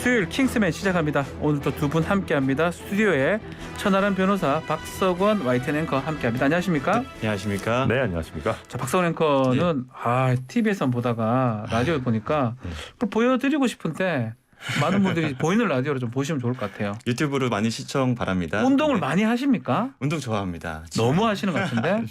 수요일 킹스맨 시작합니다. 오늘도 두 분 함께합니다. 스튜디오에 천하람 변호사, 박석원 YTN 앵커 함께합니다. 안녕하십니까? 안녕하십니까? 네, 안녕하십니까? 자, 박석원 앵커는 TV에서 보다가 라디오에 보니까 그걸 보여드리고 싶은데 많은 분들이 보이는 라디오로 좀 보시면 좋을 것 같아요. 유튜브로 많이 시청 바랍니다. 운동을 네. 많이 하십니까? 운동 좋아합니다. 너무 하시는 것 같은데.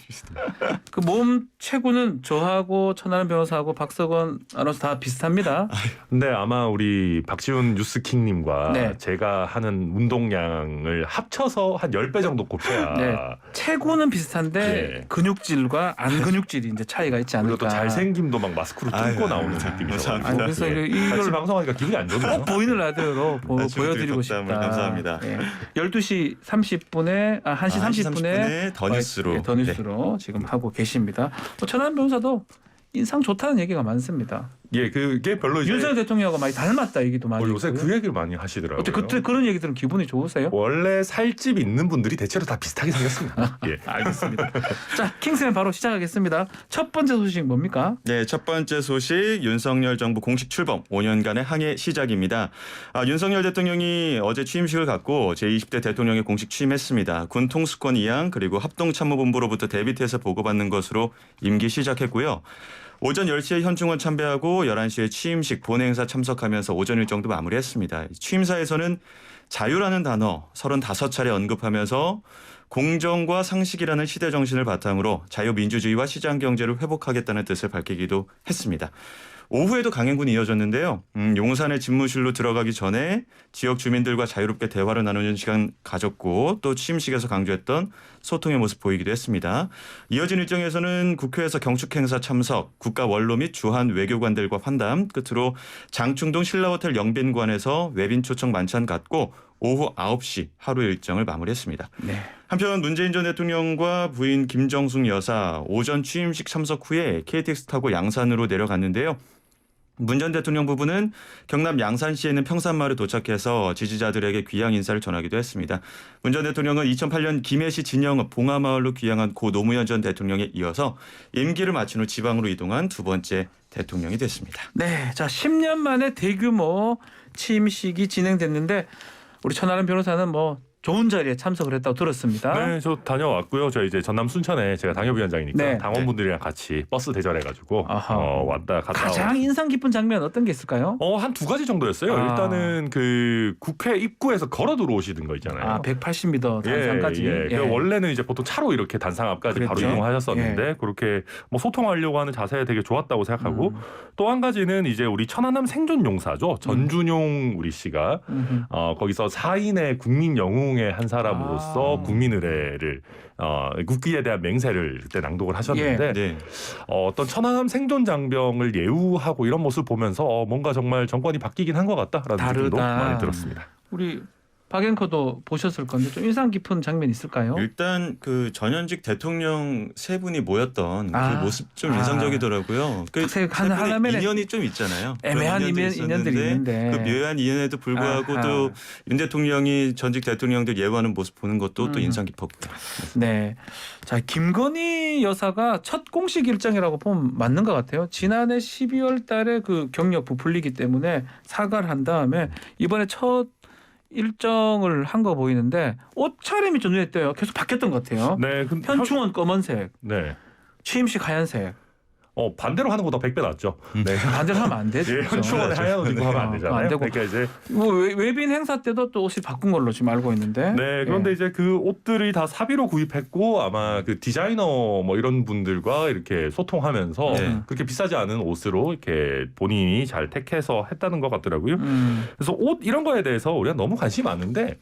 그 몸 체구는 저하고 천하람 변호사하고 박석원 아나운서 다 비슷합니다. 근데 아마 우리 박지훈 뉴스킹님과 네. 제가 하는 운동량을 합쳐서 한 10배 정도 곱해야 네. 체구는 비슷한데 네. 근육질과 안 근육질이 이제 차이가 있지 않을까. 그리고 또 잘생김도 막 마스크로 뚫고 아유, 나오는 감사합니다. 느낌이죠. 아니, 그래서 같이 이걸 방송하니까 기분이 안 좋네요. 꼭 보이는 라디오로 보여드리고 싶다. 감사합니다. 예. 12시 30분에 1시 30분에 더 뉴스로. 더 뉴스로 지금 하고 계십니다. 천하람 변호사도 인상 좋다는 얘기가 많습니다. 예, 그게 별로 이제 윤석열 대통령하고 많이 닮았다 얘기도 많이 요새 있고요. 그 얘기를 많이 하시더라고요. 어때 그때 그런 얘기 들으면 기분이 좋으세요? 원래 살집 있는 분들이 대체로 다 비슷하게 생겼습니다. 예. 알겠습니다. 자, 킹스맨 바로 시작하겠습니다. 첫 번째 소식 뭡니까? 네, 첫 번째 소식 윤석열 정부 공식 출범 5년간의 항해 시작입니다. 윤석열 대통령이 어제 취임식을 갖고 제20대 대통령에 공식 취임했습니다. 군 통수권 이양 그리고 합동참모본부로부터 대비태세 보고받는 것으로 임기 시작했고요. 오전 10시에 현충원 참배하고 11시에 취임식 본회행사 참석하면서 오전 일정도 마무리했습니다. 취임사에서는 자유라는 단어 35차례 언급하면서 공정과 상식이라는 시대 정신을 바탕으로 자유민주주의와 시장경제를 회복하겠다는 뜻을 밝히기도 했습니다. 오후에도 강행군이 이어졌는데요. 용산의 집무실로 들어가기 전에 지역 주민들과 자유롭게 대화를 나누는 시간 가졌고 또 취임식에서 강조했던 소통의 모습 보이기도 했습니다. 이어진 일정에서는 국회에서 경축행사 참석, 국가 원로 및 주한 외교관들과 환담, 끝으로 장충동 신라호텔 영빈관에서 외빈 초청 만찬 갖고 오후 9시 하루 일정을 마무리했습니다. 네. 한편 문재인 전 대통령과 부인 김정숙 여사 오전 취임식 참석 후에 KTX 타고 양산으로 내려갔는데요. 문 전 대통령 부부는 경남 양산시에 있는 평산마을에 도착해서 지지자들에게 귀향 인사를 전하기도 했습니다. 문 전 대통령은 2008년 김해시 진영읍 봉하마을로 귀향한 고 노무현 전 대통령에 이어서 임기를 마친 후 지방으로 이동한 두 번째 대통령이 됐습니다. 네, 자 10년 만에 대규모 취임식이 진행됐는데 우리 천하람 변호사는 뭐 좋은 자리에 참석을 했다고 들었습니다. 네, 저 다녀왔고요. 저 이제 전남 순천에 제가 당협위원장이니까 네. 당원분들이랑 같이 버스 대절해가지고 왔다 갔다. 가장 인상 깊은 장면 어떤 게 있을까요? 한 두 가지 정도였어요. 일단은 그 국회 입구에서 걸어 들어오시는 거 있잖아요. 180m 단상까지. 예. 원래는 이제 보통 차로 이렇게 단상 앞까지 바로 그랬죠? 이동하셨었는데 그렇게 뭐 소통하려고 하는 자세 되게 좋았다고 생각하고 또 한 가지는 이제 우리 천안함 생존용사죠. 전준용 우리 씨가 거기서 4인의 국민 영웅의 한 사람으로서 국민 의례를 국기에 대한 맹세를 그때 낭독을 하셨는데 네. 어떤 천안함 생존 장병을 예우하고 이런 모습 보면서 뭔가 정말 정권이 바뀌긴 한 것 같다라는 느낌도 많이 들었습니다. 우리 박 앵커도 보셨을 건데 좀 인상 깊은 장면 있을까요? 일단 그 전현직 대통령 세 분이 모였던 그 모습 좀 인상적이더라고요. 그 세 분의 인연이 좀 있잖아요. 애매한 인연들이 있는데 그 묘한 인연에도 불구하고 또 윤 대통령이 전직 대통령들 예우하는 모습 보는 것도 또 인상 깊었고요. 네, 자 김건희 여사가 첫 공식 일정이라고 보면 맞는 것 같아요. 지난해 12월달에 그 경력 부풀리기 때문에 사과를 한 다음에 이번에 첫 일정을 한 거 보이는데 옷차림이 좀 눈에 띄어요. 계속 바뀌었던 것 같아요. 네, 현충원 검은색, 네. 취임식 하얀색. 반대로 하는 것보다 100배 낫죠. 네. 반대로 하면 안 되죠. 예, 현충원에 하얀 옷 입고 하면 안 되잖아요. 안 되고. 그러니까 이제 뭐 외빈 행사 때도 또 옷을 바꾼 걸로 지금 알고 있는데. 네, 그런데 이제 그 옷들이 다 사비로 구입했고 아마 그 디자이너 뭐 이런 분들과 이렇게 소통하면서 그렇게 비싸지 않은 옷으로 이렇게 본인이 잘 택해서 했다는 것 같더라고요. 그래서 옷 이런 거에 대해서 우리가 너무 관심이 많은데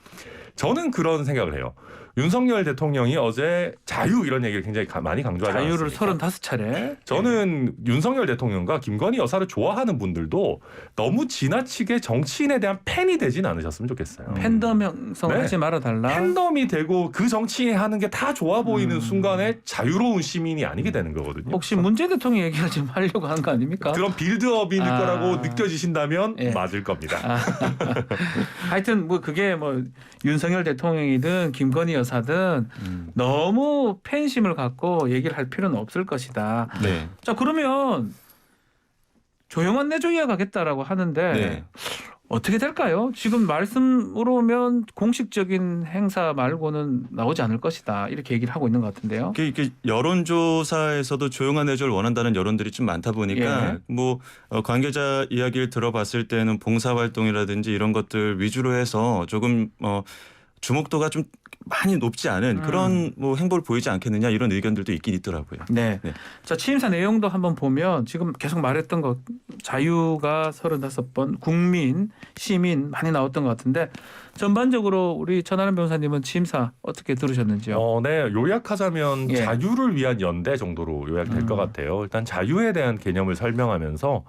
저는 그런 생각을 해요. 윤석열 대통령이 어제 자유 이런 얘기를 굉장히 많이 강조하지 자유를 않았습니까? 35차례. 저는 윤석열 대통령과 김건희 여사를 좋아하는 분들도 너무 지나치게 정치인에 대한 팬이 되진 않으셨으면 좋겠어요. 팬덤 형성을 하지 말아달라. 팬덤이 되고 그 정치인이 하는 게 다 좋아 보이는 순간에 자유로운 시민이 아니게 되는 거거든요. 혹시 문재인 대통령 얘기를 지금 하려고 하는 거 아닙니까? 그런 빌드업일 거라고 느껴지신다면 예. 맞을 겁니다. 하여튼 뭐 그게 뭐 윤석열 대통령이든 김건희 여사든 너무 팬심을 갖고 얘기를 할 필요는 없을 것이다. 네. 자 그러면 조용한 내조이야 가겠다라고 하는데 어떻게 될까요? 지금 말씀으로면 공식적인 행사 말고는 나오지 않을 것이다. 이렇게 얘기를 하고 있는 것 같은데요. 이게 여론조사에서도 조용한 해조를 원한다는 여론들이 좀 많다 보니까 예. 뭐 관계자 이야기를 들어봤을 때는 봉사활동이라든지 이런 것들 위주로 해서 조금 주목도가 좀 많이 높지 않은 그런 뭐 행보를 보이지 않겠느냐 이런 의견들도 있긴 있더라고요. 네. 네. 자, 취임사 내용도 한번 보면 지금 계속 말했던 거 자유가 35번, 국민, 시민 많이 나왔던 것 같은데 전반적으로 우리 전하람 변호사님은 취임사 어떻게 들으셨는지요? 네, 요약하자면 예. 자유를 위한 연대 정도로 요약될 것 같아요. 일단 자유에 대한 개념을 설명하면서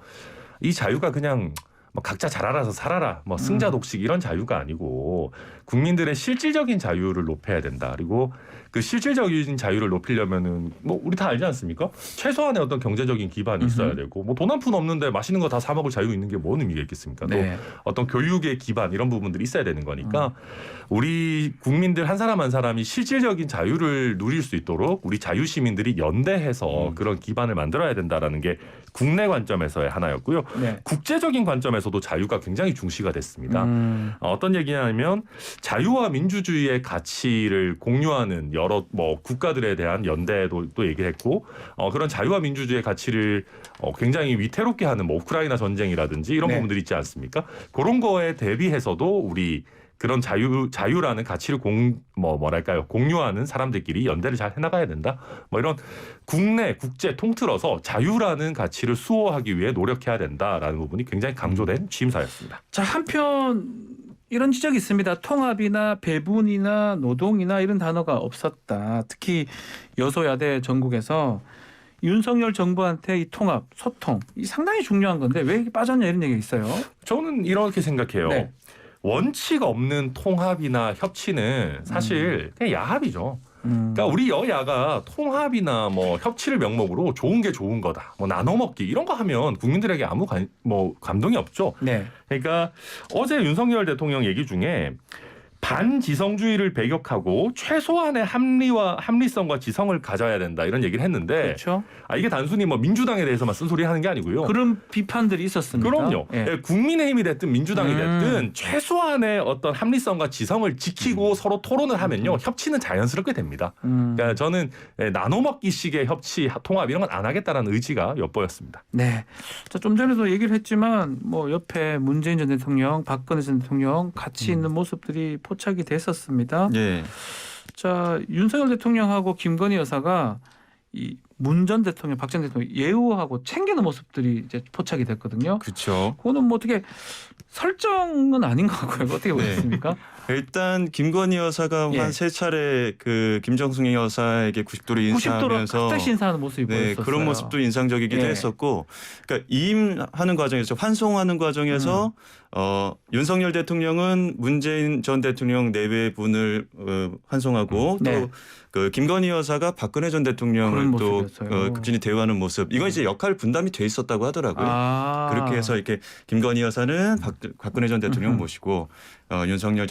이 자유가 그냥 뭐 각자 잘 알아서 살아라, 뭐 승자 독식 이런 자유가 아니고 국민들의 실질적인 자유를 높여야 된다. 그리고 그 실질적인 자유를 높이려면은 뭐 우리 다 알지 않습니까? 최소한의 어떤 경제적인 기반이 있어야 되고 뭐 돈 한 푼 없는데 맛있는 거 다 사 먹을 자유 있는 게 뭔 의미가 있겠습니까? 네. 또 어떤 교육의 기반 이런 부분들이 있어야 되는 거니까 우리 국민들 한 사람 한 사람이 실질적인 자유를 누릴 수 있도록 우리 자유 시민들이 연대해서 그런 기반을 만들어야 된다라는 게 국내 관점에서의 하나였고요. 네. 국제적인 관점에서도 자유가 굉장히 중시가 됐습니다. 어떤 얘기냐면 자유와 민주주의의 가치를 공유하는 여러 뭐 국가들에 대한 연대도 또 얘기를 했고 그런 자유와 민주주의의 가치를 굉장히 위태롭게 하는 뭐 우크라이나 전쟁이라든지 이런 네. 부분들이 있지 않습니까? 그런 거에 대비해서도 우리 그런 자유라는 가치를 공유하는 사람들끼리 연대를 잘 해나가야 된다. 뭐 이런 국내, 국제 통틀어서 자유라는 가치를 수호하기 위해 노력해야 된다라는 부분이 굉장히 강조된 취임사였습니다. 자, 한편 이런 지적이 있습니다. 통합이나 배분이나 노동이나 이런 단어가 없었다. 특히 여소야대 전국에서 윤석열 정부한테 이 통합, 소통 이 상당히 중요한 건데 왜 이게 빠졌냐 이런 얘기가 있어요. 저는 이렇게 생각해요. 네. 원칙 없는 통합이나 협치는 사실 그냥 야합이죠. 그러니까 우리 여야가 통합이나 뭐 협치를 명목으로 좋은 게 좋은 거다. 뭐 나눠 먹기 이런 거 하면 국민들에게 아무 감동이 없죠. 네. 그러니까 어제 윤석열 대통령 얘기 중에 반지성주의를 배격하고 최소한의 합리성과 지성을 가져야 된다 이런 얘기를 했는데 그렇죠. 이게 단순히 뭐 민주당에 대해서만 쓴소리 하는 게 아니고요. 그런 비판들이 있었습니다. 그럼요. 예. 국민의힘이 됐든 민주당이 됐든 최소한의 어떤 합리성과 지성을 지키고 서로 토론을 하면요 협치는 자연스럽게 됩니다. 그러니까 저는 나눠 먹기식의 협치, 통합 이런 건 안 하겠다라는 의지가 엿보였습니다. 네. 자, 좀 전에도 얘기를 했지만 뭐 옆에 문재인 전 대통령, 박근혜 전 대통령 같이 있는 모습들이 포착이 됐었습니다. 예. 자, 윤석열 대통령하고 김건희 여사가 이 문 전 대통령, 박 전 대통령 예우하고 챙기는 모습들이 이제 포착이 됐거든요. 그렇죠. 그거는 뭐 어떻게 설정은 아닌 것 같고요. 어떻게 보셨습니까? 일단 김건희 여사가 예. 한 세 차례 그 김정숙 여사에게 90도로 90도로 인사하면서 갑자기 인사하는 모습이 보였었어요. 그런 모습도 인상적이기도 예. 했었고, 그러니까 이임하는 과정에서 환송하는 과정에서 윤석열 대통령은 문재인 전 대통령 내외분을 환송하고 네. 또 그 김건희 여사가 박근혜 전 그런 대통령을 또 모습이었어요. 급진히 대우하는 모습. 이건 이제 역할 분담이 돼 있었다고 하더라고요. 그렇게 해서 이렇게 김건희 여사는 박근혜 전 대통령 모시고 윤석열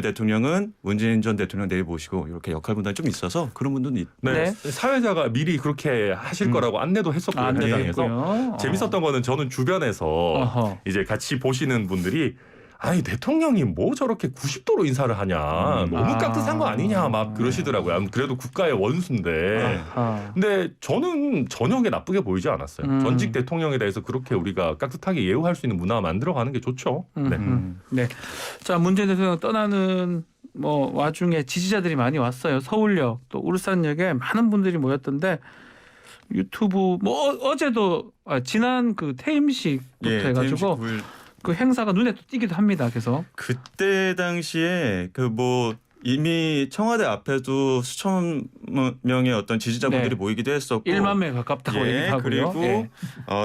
대통령은 문재인 전 대통령 내일 모시고 이렇게 역할 분담이 좀 있어서 그런 분들은 네. 사회자가 미리 그렇게 하실 거라고 안내도 했었고요. 현장에서. 안되겠고요. 재밌었던 거는 저는 주변에서 어허. 이제 같이 보시는 분들이 아니 대통령이 뭐 저렇게 90도로 인사를 하냐 너무 깍듯한 거 아니냐 막 그러시더라고요. 그래도 국가의 원수인데 근데 저는 전혀 나쁘게 보이지 않았어요. 전직 대통령에 대해서 그렇게 우리가 깍듯하게 예우할 수 있는 문화 만들어가는 게 좋죠. 네. 네. 자, 문재인 대통령 떠나는 뭐 와중에 지지자들이 많이 왔어요. 서울역 또 울산역에 많은 분들이 모였던데 유튜브 뭐 어제도 지난 그 퇴임식부터 해가지고 퇴임식 9일. 그 행사가 눈에 또 띄기도 합니다. 계속. 그때 당시에 그 뭐 이미 청와대 앞에도 수천 명의 어떤 지지자분들이 네. 모이기도 했었고 1만 명에 가깝다고 예, 얘기하고요. 그리고 예.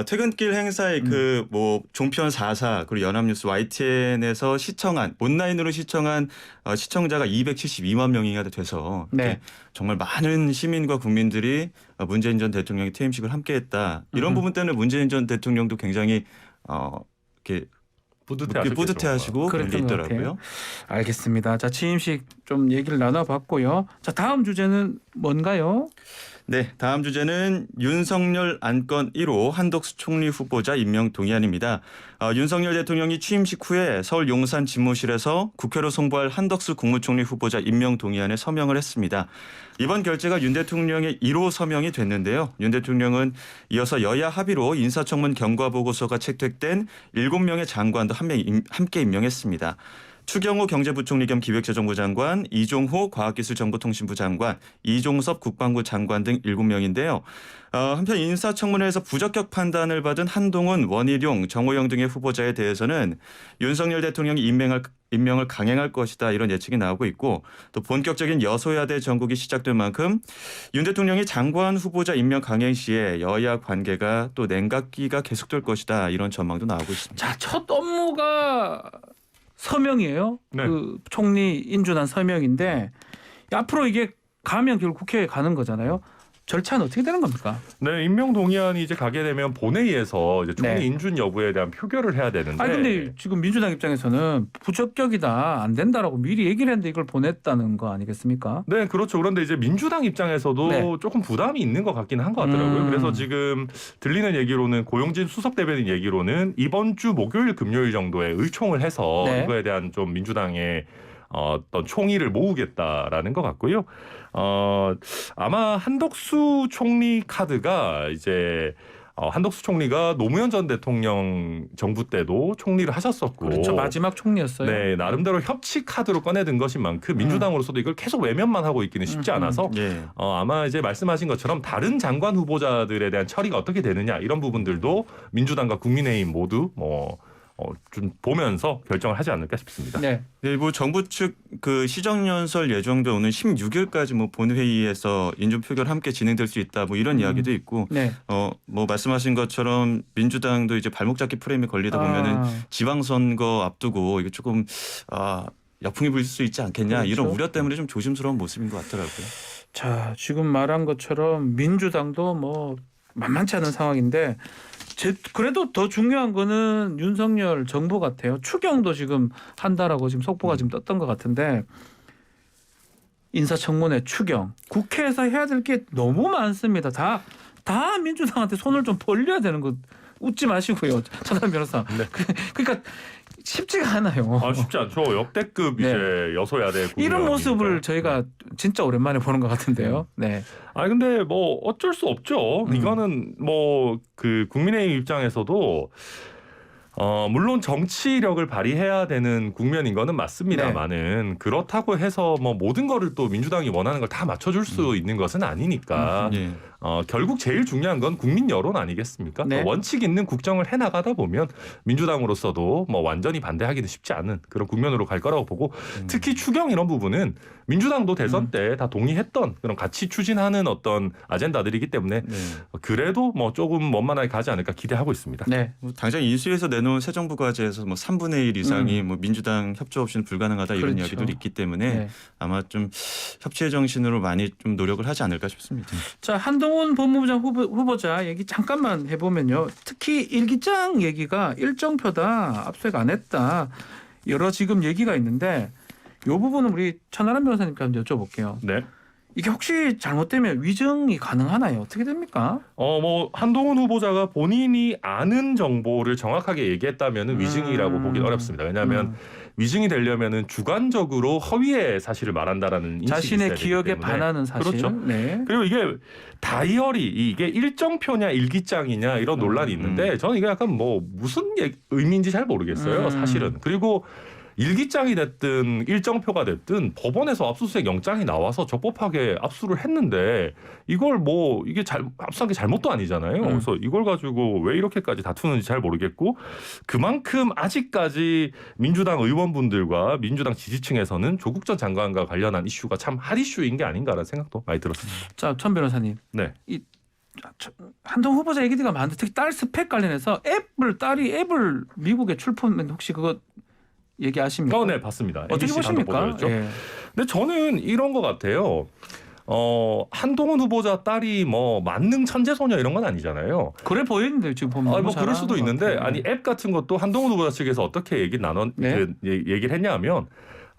퇴근길 행사에 그 뭐 종편 4사 그리고 연합뉴스 YTN에서 시청한 온라인으로 시청한 시청자가 272만 명이 돼서 네. 정말 많은 시민과 국민들이 문재인 전 대통령의 퇴임식을 함께했다. 이런 부분 때문에 문재인 전 대통령도 굉장히 이렇게 뿌듯해하시고 그런 게 있더라고요. 알겠습니다. 자, 취임식 좀 얘기를 나눠봤고요. 자, 다음 주제는 뭔가요? 네, 다음 주제는 윤석열 안건 1호 한덕수 총리 후보자 임명 동의안입니다. 윤석열 대통령이 취임식 후에 서울 용산 집무실에서 국회로 송부할 한덕수 국무총리 후보자 임명 동의안에 서명을 했습니다. 이번 결재가 윤 대통령의 1호 서명이 됐는데요. 윤 대통령은 이어서 여야 합의로 인사청문 경과보고서가 채택된 7명의 장관도 함께 임명했습니다. 추경호 경제부총리 겸 기획재정부 장관, 이종호 과학기술정보통신부 장관, 이종섭 국방부 장관 등 7명인데요. 한편 인사청문회에서 부적격 판단을 받은 한동훈, 원희룡, 정호영 등의 후보자에 대해서는 윤석열 대통령이 임명을 강행할 것이다 이런 예측이 나오고 있고 또 본격적인 여소야대 전국이 시작된 만큼 윤 대통령이 장관 후보자 임명 강행 시에 여야 관계가 또 냉각기가 계속될 것이다 이런 전망도 나오고 있습니다. 자, 첫 업무가 서명이에요. 네. 그 총리 인준한 서명인데 앞으로 이게 가면 결국 국회에 가는 거잖아요. 절차는 어떻게 되는 겁니까? 네, 임명 동의안이 이제 가게 되면 본회의에서 이제 총리 네. 인준 여부에 대한 표결을 해야 되는데. 아니 근데 지금 민주당 입장에서는 부적격이다, 안 된다라고 미리 얘기를 했는데 이걸 보냈다는 거 아니겠습니까? 네, 그렇죠. 그런데 이제 민주당 입장에서도 네. 조금 부담이 있는 것 같기는 한 것 같더라고요. 그래서 지금 들리는 얘기로는 고용진 수석 대변인 얘기로는 이번 주 목요일, 금요일 정도에 의총을 해서 네. 이거에 대한 좀 민주당의 어떤 총의를 모으겠다라는 것 같고요. 아마 한덕수 총리 카드가 이제 한덕수 총리가 노무현 전 대통령 정부 때도 총리를 하셨었고, 그렇죠. 마지막 총리였어요. 네, 나름대로 협치 카드로 꺼내든 것인 만큼 민주당으로서도 이걸 계속 외면만 하고 있기는 쉽지 않아서 예. 아마 이제 말씀하신 것처럼 다른 장관 후보자들에 대한 처리가 어떻게 되느냐 이런 부분들도 민주당과 국민의힘 모두 좀 보면서 결정을 하지 않을까 싶습니다. 네. 네, 뭐 정부 측 그 시정연설 예정도 오는 16일까지 뭐 본회의에서 인준 표결 함께 진행될 수 있다 뭐 이런 이야기도 있고 네. 뭐 말씀하신 것처럼 민주당도 이제 발목 잡기 프레임이 걸리다 보면은 지방선거 앞두고 이게 조금 역풍이 불 수 있지 않겠냐 그렇죠. 이런 우려 때문에 좀 조심스러운 모습인 것 같더라고요. 자, 지금 말한 것처럼 민주당도 뭐 만만치 않은 상황인데 그래도 더 중요한 거는 윤석열 정부 같아요. 추경도 지금 한다라고 지금 속보가 지금 떴던 것 같은데 인사청문회 추경 국회에서 해야 될 게 너무 많습니다. 다 민주당한테 손을 좀 벌려야 되는 거 웃지 마시고요. 차단 변호사. 네. 그러니까 쉽지가 않아요. 쉽지 않죠. 역대급 네. 이제 여소야대 이런 모습을 국민의힘이니까. 저희가 진짜 오랜만에 보는 것 같은데요. 네. 근데 뭐 어쩔 수 없죠. 이거는 뭐 그 국민의힘 입장에서도 물론 정치력을 발휘해야 되는 국면인 거는 맞습니다만은 그렇다고 해서 뭐 모든 거를 또 민주당이 원하는 걸 다 맞춰줄 수 있는 것은 아니니까 예. 결국 제일 중요한 건 국민 여론 아니겠습니까? 네. 원칙 있는 국정을 해나가다 보면 민주당으로서도 뭐 완전히 반대하기는 쉽지 않은 그런 국면으로 갈 거라고 보고 특히 추경 이런 부분은 민주당도 대선 때 다 동의했던 그런 같이 추진하는 어떤 아젠다들이기 때문에 네. 그래도 뭐 조금 원만하게 가지 않을까 기대하고 있습니다. 네. 뭐 당장 인수위에서 내놓은 새 정부 과제에서 뭐 3분의 1 이상이 뭐 민주당 협조 없이는 불가능하다 이런 그렇죠. 이야기들이 있기 때문에 네. 아마 좀 협치의 정신으로 많이 좀 노력을 하지 않을까 싶습니다. 자, 한동훈 법무부장 후보자 얘기 잠깐만 해보면요. 특히 일기장 얘기가 일정표다, 압수수색 안 했다. 여러 지금 얘기가 있는데 이 부분은 우리 천하람 변호사님께 한번 여쭤볼게요. 네. 이게 혹시 잘못되면 위증이 가능하나요? 어떻게 됩니까? 뭐 한동훈 후보자가 본인이 아는 정보를 정확하게 얘기했다면 위증이라고 보긴 어렵습니다. 왜냐하면 위증이 되려면은 주관적으로 허위의 사실을 말한다라는 인식이 자신의 있어야 되기 기억에 때문에. 반하는 사실. 그렇죠. 네. 그리고 이게 다이어리 이게 일정표냐 일기장이냐 이런 논란이 있는데 저는 이게 약간 뭐 무슨 의미인지 잘 모르겠어요. 사실은. 그리고 일기장이 됐든 일정표가 됐든 법원에서 압수수색 영장이 나와서 적법하게 압수를 했는데 이걸 뭐 이게 압수한 게 잘못도 아니잖아요. 그래서 이걸 가지고 왜 이렇게까지 다투는지 잘 모르겠고 그만큼 아직까지 민주당 의원분들과 민주당 지지층에서는 조국 전 장관과 관련한 이슈가 참 핫 이슈인 게 아닌가라는 생각도 많이 들었습니다. 자, 천 변호사님. 네. 한동훈 후보자 얘기가 많은데 특히 딸 스펙 관련해서 딸이 앱을 미국에 출품했는데 혹시 그거 얘기하십니까? 네, 봤습니다. 어떻게 MBC 단독 보십니까? 보도였죠. 예. 근데 저는 이런 것 같아요. 한동훈 후보자 딸이 뭐 만능 천재 소녀 이런 건 아니잖아요. 그래 보이는데 지금 보면 뭐 그럴 수도 있는데 앱 같은 것도 한동훈 후보자 측에서 어떻게 얘기를 했냐면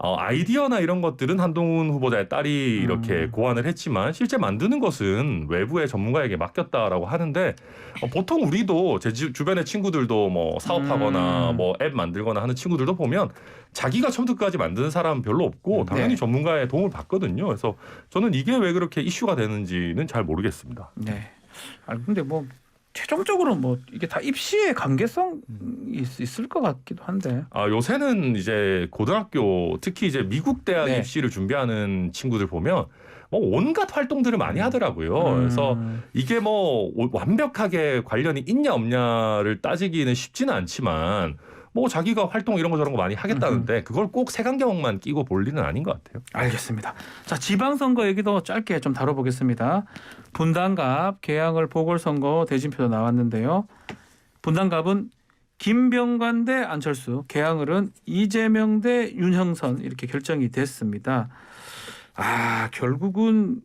아이디어나 이런 것들은 한동훈 후보자의 딸이 이렇게 고안을 했지만 실제 만드는 것은 외부의 전문가에게 맡겼다라고 하는데 보통 우리도 제 주변의 친구들도 뭐 사업하거나 뭐 앱 만들거나 하는 친구들도 보면 자기가 처음부터 끝까지 만드는 사람은 별로 없고 당연히 네. 전문가의 도움을 받거든요. 그래서 저는 이게 왜 그렇게 이슈가 되는지는 잘 모르겠습니다. 네. 아 근데 뭐 최종적으로 뭐 이게 다 입시의 관계성이 있을 것 같기도 한데. 요새는 이제 고등학교 특히 이제 미국 대학 네. 입시를 준비하는 친구들 보면 뭐 온갖 활동들을 많이 하더라고요. 그래서 이게 뭐 완벽하게 관련이 있냐 없냐를 따지기는 쉽지는 않지만 뭐 자기가 활동 이런 거 저런 거 많이 하겠다는데 그걸 꼭 색안경만 끼고 볼 일은 아닌 것 같아요. 알겠습니다. 자, 지방선거 얘기도 짧게 좀 다뤄보겠습니다. 분당갑 개항을 보궐선거 대진표도 나왔는데요. 분당갑은 김병관 대 안철수, 개항을은 이재명 대 윤형선 이렇게 결정이 됐습니다. 결국은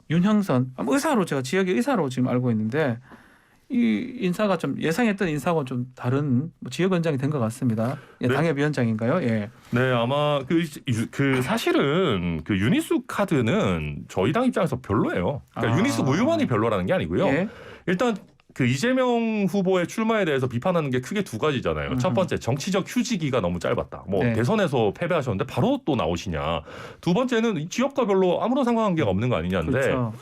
윤형선 의사로 제가 지역의 의사로 지금 알고 있는데 이 인사가 좀 예상했던 인사하고 좀 다른 지역위원장이 된 것 같습니다. 예, 네. 당협위원장인가요? 예. 네, 아마 그 사실은 그 윤희숙 카드는 저희 당 입장에서 별로예요. 그러니까 윤희숙 의원이 별로라는 게 아니고요. 예. 일단 그 이재명 후보의 출마에 대해서 비판하는 게 크게 두 가지잖아요. 첫 번째 정치적 휴지기가 너무 짧았다. 뭐 네. 대선에서 패배하셨는데 바로 또 나오시냐. 두 번째는 이 지역과 별로 아무런 상관관계가 없는 거 아니냐인데 그렇죠.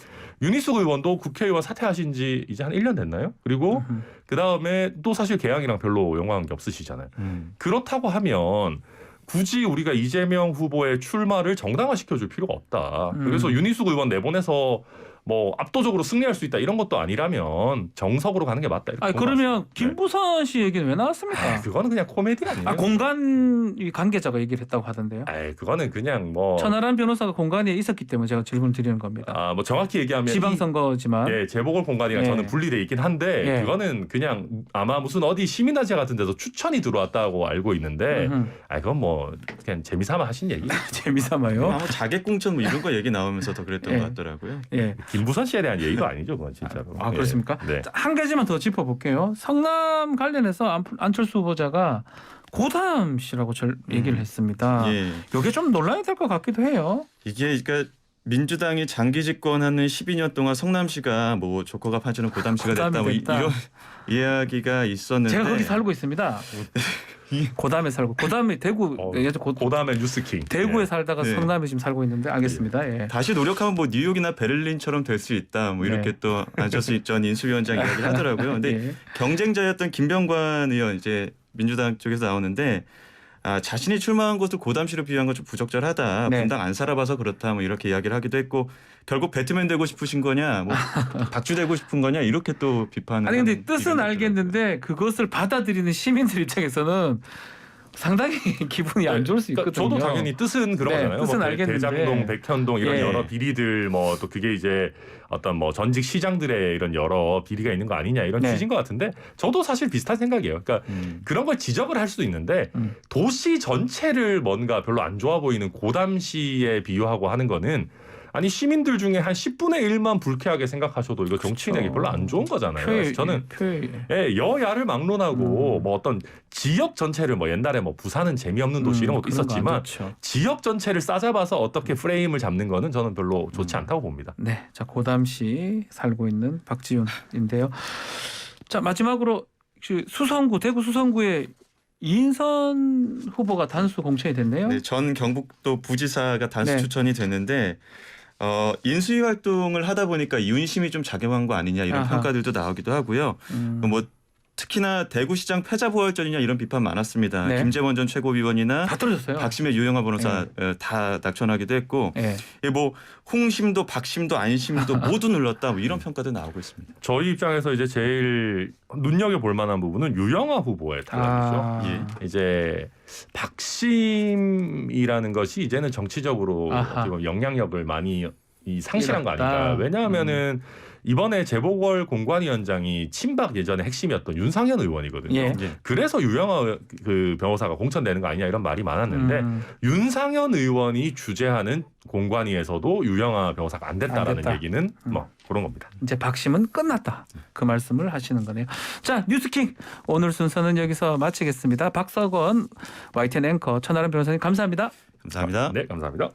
윤희숙 의원도 국회의원 사퇴하신 지 이제 한 1년 됐나요? 그리고 그다음에 또 사실 개항이랑 별로 연관관계 없으시잖아요. 그렇다고 하면 굳이 우리가 이재명 후보의 출마를 정당화시켜줄 필요가 없다. 그래서 윤희숙 의원 내보내서 뭐 압도적으로 승리할 수 있다 이런 것도 아니라면 정석으로 가는 게 맞다. 이렇게 그러면 김부선 씨 얘기는 왜 나왔습니까? 그거는 그냥 코미디 아니에요? 공간 관계자가 얘기를 했다고 하던데요. 그거는 그냥 뭐 천하람 변호사가 공간에 있었기 때문에 제가 질문 드리는 겁니다. 뭐 정확히 얘기하면 지방선거지만. 재보궐 공간이랑 예. 저는 분리돼 있긴 한데 예. 그거는 그냥 아마 무슨 어디 시민단체 같은 데서 추천이 들어왔다고 알고 있는데 그건 뭐 그냥 재미삼아 하신 얘기. 재미삼아요. 아마 자객공천 뭐 이런 거 얘기 나오면서 더 그랬던 예. 것 같더라고요. 예. 김부선 씨에 대한 얘기도 아니죠, 그건 진짜로. 그렇습니까? 네. 자, 한 가지만 더 짚어볼게요. 성남 관련해서 안철수 후보자가 고담 씨라고 얘기를 했습니다. 예. 이게 좀 논란이 될 것 같기도 해요. 이게 그러니까 민주당이 장기 집권하는 12년 동안 성남시가 뭐 조커가 파주는 고담시가 됐다 뭐 됐다. 이런 이야기가 있었는데 제가 거기 살고 있습니다. 고담에 살고 고담이 대구 예전 고담의 뉴스킹. 대구에 살다가 네. 성남에 지금 살고 있는데 알겠습니다. 예. 다시 노력하면 뭐 뉴욕이나 베를린처럼 될 수 있다 뭐 이렇게 네. 또 안철수 전 인수위원장 이야기를 하더라고요. 근데 예. 경쟁자였던 김병관 의원 이제 민주당 쪽에서 나오는데 자신이 출마한 것을 고담시로 비유한 건 좀 부적절하다. 네. 분당 안 살아봐서 그렇다. 뭐 이렇게 이야기를 하기도 했고 결국 배트맨 되고 싶으신 거냐, 뭐 박쥐 되고 싶은 거냐 이렇게 또 비판을. 아니 근데 하는 뜻은 의견도 알겠는데 그것을 받아들이는 시민들 입장에서는 상당히 기분이 안 좋을 수 있거든요. 저도 당연히 뜻은 그런 네, 거잖아요. 뜻은 뭐 알겠는데. 대장동, 백현동 이런 예. 여러 비리들 뭐 또 그게 이제 어떤 뭐 전직 시장들의 이런 여러 비리가 있는 거 아니냐 이런 네. 취지인 것 같은데 저도 사실 비슷한 생각이에요. 그러니까 그런 걸 지적을 할 수도 있는데 도시 전체를 뭔가 별로 안 좋아 보이는 고담시에 비유하고 하는 거는 아니 시민들 중에 한 10분의 1만 불쾌하게 생각하셔도 이거 정치인에게 별로 안 좋은 거잖아요. 그래서 저는 여야를 막론하고 뭐 어떤 지역 전체를 뭐 옛날에 뭐 부산은 재미없는 도시 이런 것도 그런 거안 있었지만 좋죠. 지역 전체를 싸잡아서 어떻게 프레임을 잡는 거는 저는 별로 좋지 않다고 봅니다. 네, 자 고담시 살고 있는 박지훈인데요. 자 마지막으로 수성구 대구 수성구에 이인선 후보가 단수 공천이 됐네요. 네, 전 경북도 부지사가 단수 네. 추천이 됐는데 인수위 활동을 하다 보니까 윤심이 좀 작용한 거 아니냐 이런 아하. 평가들도 나오기도 하고요. 뭐 특히나 대구시장 패자부활전이냐 이런 비판 많았습니다. 네. 김재원 전 최고위원이나 다 떨어졌어요. 박심의 유영하 변호사 다 낙천하기도 했고 네. 뭐 홍심도 박심도 안심도 모두 눌렀다 뭐 이런 평가도 나오고 있습니다. 저희 입장에서 이제 제일 눈여겨볼 만한 부분은 유영하 후보의 탈락이죠. 예. 이제 박심이라는 것이 이제는 정치적으로 아하. 어떻게 보면 영향력을 많이 상실한 거 잃었다. 아닌가. 왜냐하면은 이번에 재보궐 공관위원장이 친박 예전에 핵심이었던 윤상현 의원이거든요. 예. 예. 그래서 유영하 그 변호사가 공천되는 거 아니냐 이런 말이 많았는데 윤상현 의원이 주재하는 공관위에서도 유영하 변호사가 안 됐다라는 안 됐다. 얘기는 뭐 그런 겁니다. 이제 박심은 끝났다. 그 말씀을 하시는 거네요. 자 뉴스킹 오늘 순서는 여기서 마치겠습니다. 박석원 YTN 앵커 천하람 변호사님 감사합니다. 감사합니다. 네, 감사합니다.